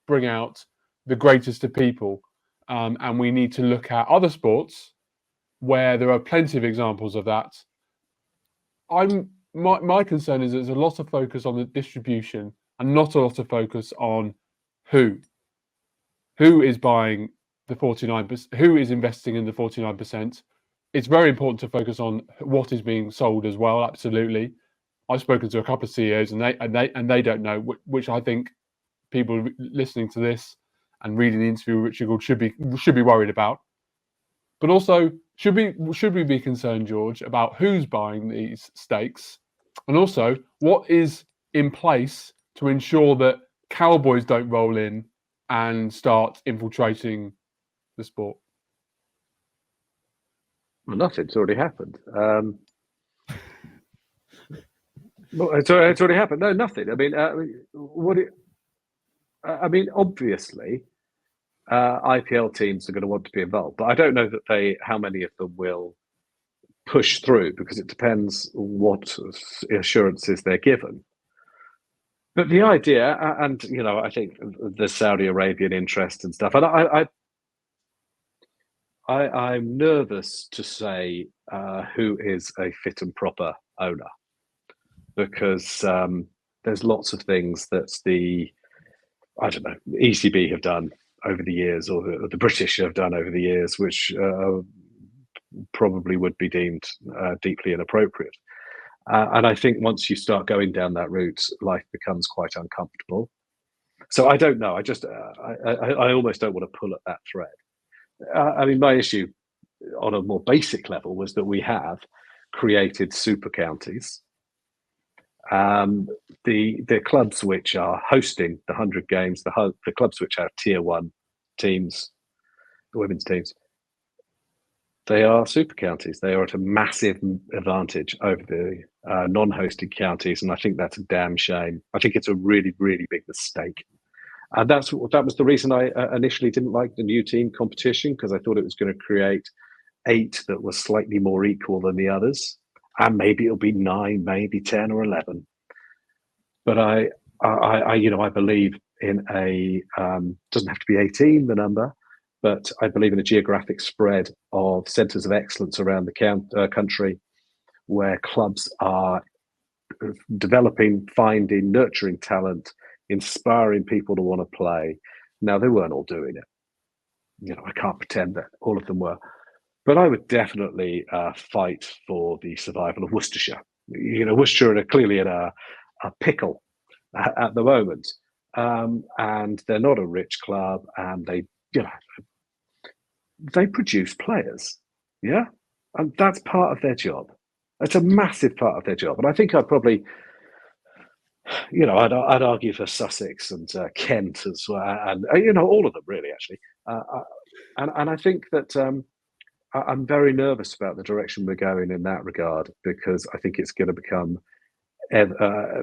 Speaker 6: bring out the greatest of people, and we need to look at other sports where there are plenty of examples of that. My concern is there's a lot of focus on the distribution and not a lot of focus on who is buying the 49%, who is investing in the 49%. It's very important to focus on what is being sold as well. Absolutely, I've spoken to a couple of CEOs and they don't know, which I think people listening to this and reading the interview with Richard Gould should be worried about. But also, should we be concerned, George, about who's buying these stakes, and also what is in place to ensure that cowboys don't roll in and start infiltrating the sport?
Speaker 5: Well, nothing's already happened. It's already happened. No, nothing. Obviously, IPL teams are going to want to be involved, but I don't know that how many of them will push through, because it depends what assurances they're given. But the idea, and I think the Saudi Arabian interest and stuff, and I'm nervous to say who is a fit and proper owner, because there's lots of things that the ECB have done over the years, or the British have done over the years, which probably would be deemed deeply inappropriate. And I think once you start going down that route, life becomes quite uncomfortable. So I don't know. I almost don't want to pull at that thread. My issue on a more basic level was that we have created super counties. The clubs which are hosting the 100 games, the clubs which have tier 1 teams, the women's teams, they are super counties. They are at a massive advantage over the non-hosted counties, and I think that's a damn shame. I think it's a really, really big mistake. And that was the reason I initially didn't like the new team competition, because I thought it was going to create 8 that were slightly more equal than the others, and maybe it'll be 9, maybe 10 or 11. But I believe in a doesn't have to be 18 the number, but I believe in a geographic spread of centres of excellence around the country, where clubs are developing, finding, nurturing talent, inspiring people to want to play. Now, they weren't all doing it. I can't pretend that all of them were. But I would definitely fight for the survival of Worcestershire. Worcestershire are clearly in a pickle at the moment. And they're not a rich club, and they produce players. Yeah. And that's part of their job. It's a massive part of their job. And I think I'd probably, I'd argue for Sussex and Kent as well, and all of them really, actually. And I think that I'm very nervous about the direction we're going in that regard, because I think it's going to become a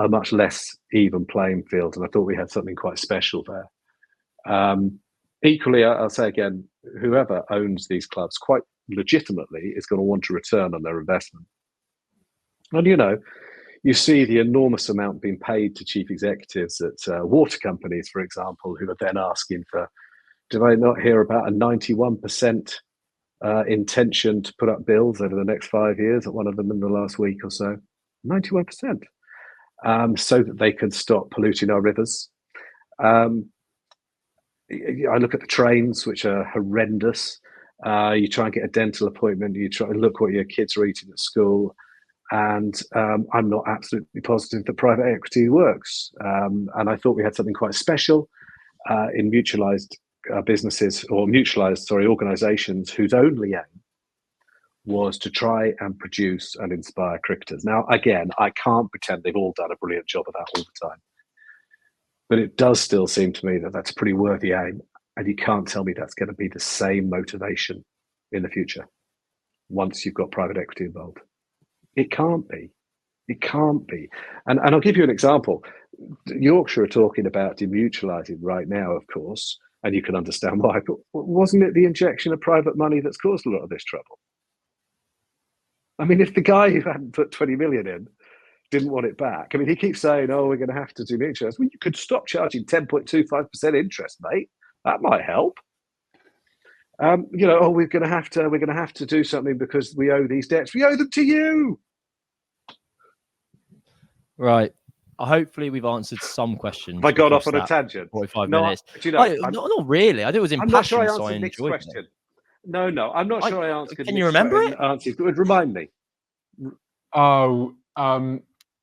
Speaker 5: much less even playing field. And I thought we had something quite special there. Equally, I'll say again, whoever owns these clubs quite legitimately is going to want a return on their investment. And you see the enormous amount being paid to chief executives at water companies, for example, who are then asking for, did I not hear about a 91% intention to put up bills over the next 5 years at one of them in the last week or so? 91%. So that they can stop polluting our rivers. I look at the trains, which are horrendous. You try and get a dental appointment. You try and look what your kids are eating at school. And I'm not absolutely positive that private equity works. And I thought we had something quite special in mutualized businesses, or mutualized, organizations whose only aim was to try and produce and inspire cricketers. Now, again, I can't pretend they've all done a brilliant job of that all the time. But it does still seem to me that that's a pretty worthy aim. And you can't tell me that's going to be the same motivation in the future once you've got private equity involved. It can't be. It can't be. And I'll give you an example. Yorkshire are talking about demutualising right now, of course, and you can understand why. But wasn't it the injection of private money that's caused a lot of this trouble? I mean, if the guy who hadn't put 20 million in didn't want it back, I mean, he keeps saying, "Oh, we're going to have to demutualise." Well, you could stop charging 10.25% interest, mate. That might help. Oh, we're going to have to do something because we owe these debts. We owe them to you.
Speaker 1: Right. Hopefully, we've answered some questions.
Speaker 5: I got off on a tangent.
Speaker 1: 45 minutes. Not really. I think it was impassioned.
Speaker 5: I'm not sure I answered
Speaker 1: so
Speaker 5: Nick's question. It. No, I'm not sure I answered.
Speaker 1: Can you remember it?
Speaker 5: Remind me.
Speaker 6: Oh,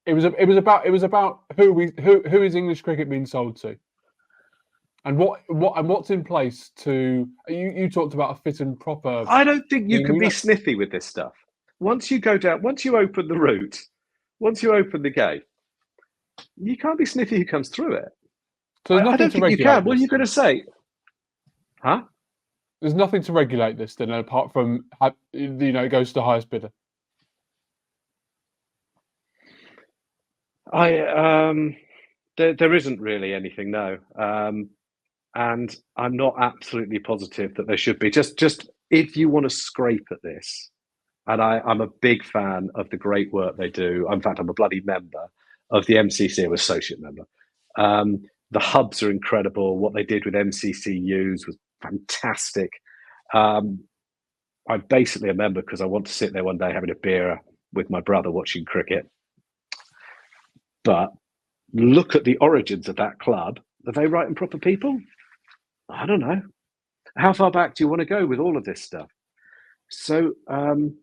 Speaker 6: it was about who is English cricket being sold to, and what's in place to. You talked about a fit and proper.
Speaker 5: I don't think you can be sniffy with this stuff. Once you go down, once you open the route, once you open the gate, you can't be sniffy who comes through it.
Speaker 6: So I don't think you can.
Speaker 5: What are you going to say? Huh?
Speaker 6: There's nothing to regulate this then, apart from it goes to the highest bidder.
Speaker 5: There isn't really anything, no. And I'm not absolutely positive that there should be. Just if you want to scrape at this, and I'm a big fan of the great work they do. In fact, I'm a bloody member of the MCC, I'm an associate member. The hubs are incredible. What they did with MCCUs was fantastic. I'm basically a member because I want to sit there one day having a beer with my brother watching cricket. But look at the origins of that club. Are they right and proper people? I don't know. How far back do you want to go with all of this stuff? So I'm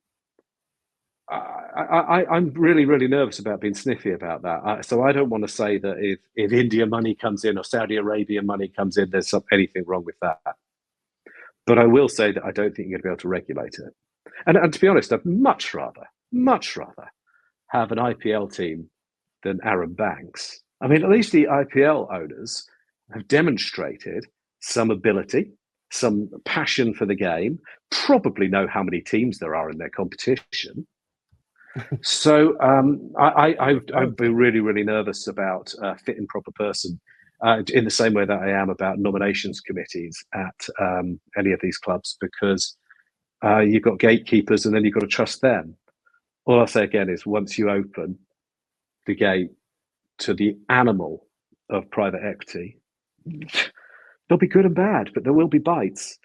Speaker 5: really, really nervous about being sniffy about that. So I don't want to say that if India money comes in or Saudi Arabia money comes in, there's anything wrong with that. But I will say that I don't think you're going to be able to regulate it. And to be honest, I'd much rather have an IPL team than Arab banks. I mean, at least the IPL owners have demonstrated some ability, some passion for the game, probably know how many teams there are in their competition. So I'd be really, really nervous about a fit and proper person in the same way that I am about nominations committees at any of these clubs, because you've got gatekeepers and then you've got to trust them. All I'll say again is once you open the gate to the animal of private equity, there'll be good and bad, but there will be bites.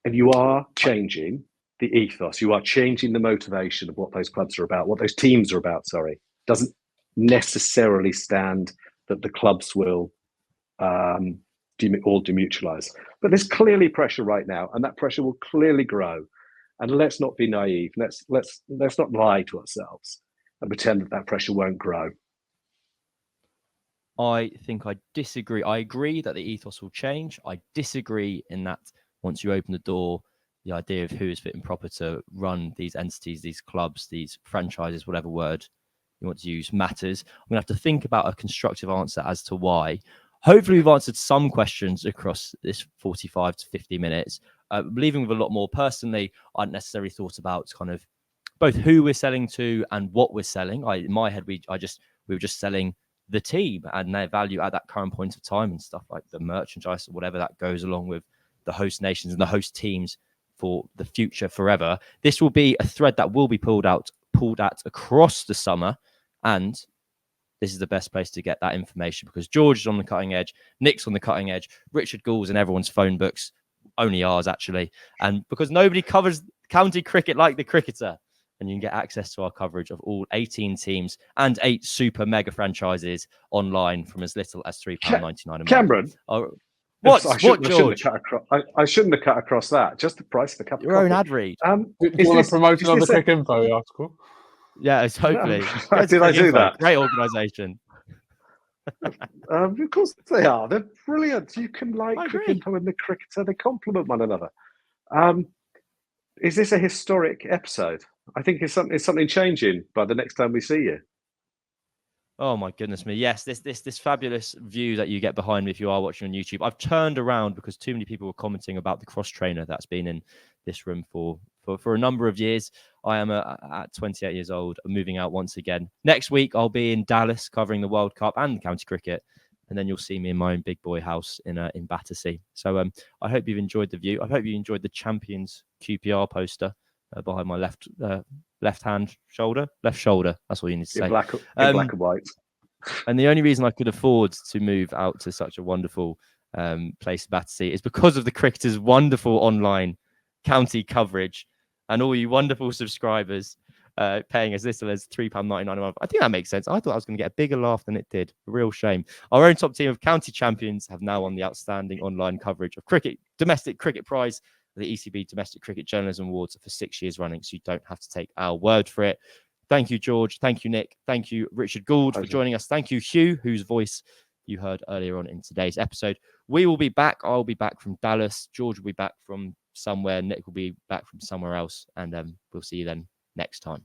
Speaker 5: And you are changing the ethos. You are changing the motivation of what those clubs are about, what those teams are about, sorry. Doesn't necessarily stand that the clubs will all demutualise. But there's clearly pressure right now, and that pressure will clearly grow. And let's not be naive. Let's not lie to ourselves and pretend that pressure won't grow.
Speaker 1: I think I disagree. I agree that the ethos will change. I disagree in that once you open the door, the idea of who is fit and proper to run these entities, these clubs, these franchises, whatever word you want to use, matters. I'm going to have to think about a constructive answer as to why. Hopefully, we've answered some questions across this 45 to 50 minutes. Leaving with a lot more. Personally, I hadn't necessarily thought about kind of both who we're selling to and what we're selling. In my head, we were just selling the team and their value at that current point of time and stuff like the merchandise or whatever that goes along with the host nations and the host teams for the future forever. This will be a thread that will be pulled at across the summer, and this is the best place to get that information because George is on the cutting edge, Nick's on the cutting edge, Richard Gould's in everyone's phone books, only ours actually, and because nobody covers county cricket like the cricketer. And you can get access to our coverage of all 18 teams and 8 super mega franchises online from as little as £3.99 a month.
Speaker 5: Cameron,
Speaker 1: what,
Speaker 5: George? I shouldn't have cut across that. Just the price of the cup.
Speaker 1: Your own ad read.
Speaker 6: Do you want to promote another Quick Info article?
Speaker 1: Yeah, it's hopefully.
Speaker 5: No. Did I do that?
Speaker 1: Great organisation.
Speaker 5: Of course they are. They're brilliant. You can like Quick Info and the cricketer. They complement one another. Is this a historic episode? I think it's something changing by the next time we see you.
Speaker 1: Oh my goodness me! Yes, this fabulous view that you get behind me if you are watching on YouTube. I've turned around because too many people were commenting about the cross trainer that's been in this room for a number of years. I am at 28 years old, moving out once again. Next week I'll be in Dallas covering the World Cup and county cricket, and then you'll see me in my own big boy house in Battersea. So I hope you've enjoyed the view. I hope you enjoyed the Champions QPR poster behind my left shoulder. That's all you need to say.
Speaker 5: In black and white.
Speaker 1: And the only reason I could afford to move out to such a wonderful place, Battersea, is because of the cricketers' wonderful online county coverage and all you wonderful subscribers paying as little as £3.99 a month. I think that makes sense. I thought I was going to get a bigger laugh than it did. A real shame. Our own top team of county champions have now won the outstanding online coverage of cricket, domestic cricket prize, the ECB Domestic Cricket Journalism Awards for 6 years running. So you don't have to take our word for it. Thank you, George. Thank you, Nick. Thank you, Richard Gould, for joining us. Thank you, Huw, whose voice you heard earlier on in today's episode. We will be back. I'll be back from Dallas. George will be back from somewhere. Nick will be back from somewhere else. And we'll see you then next time.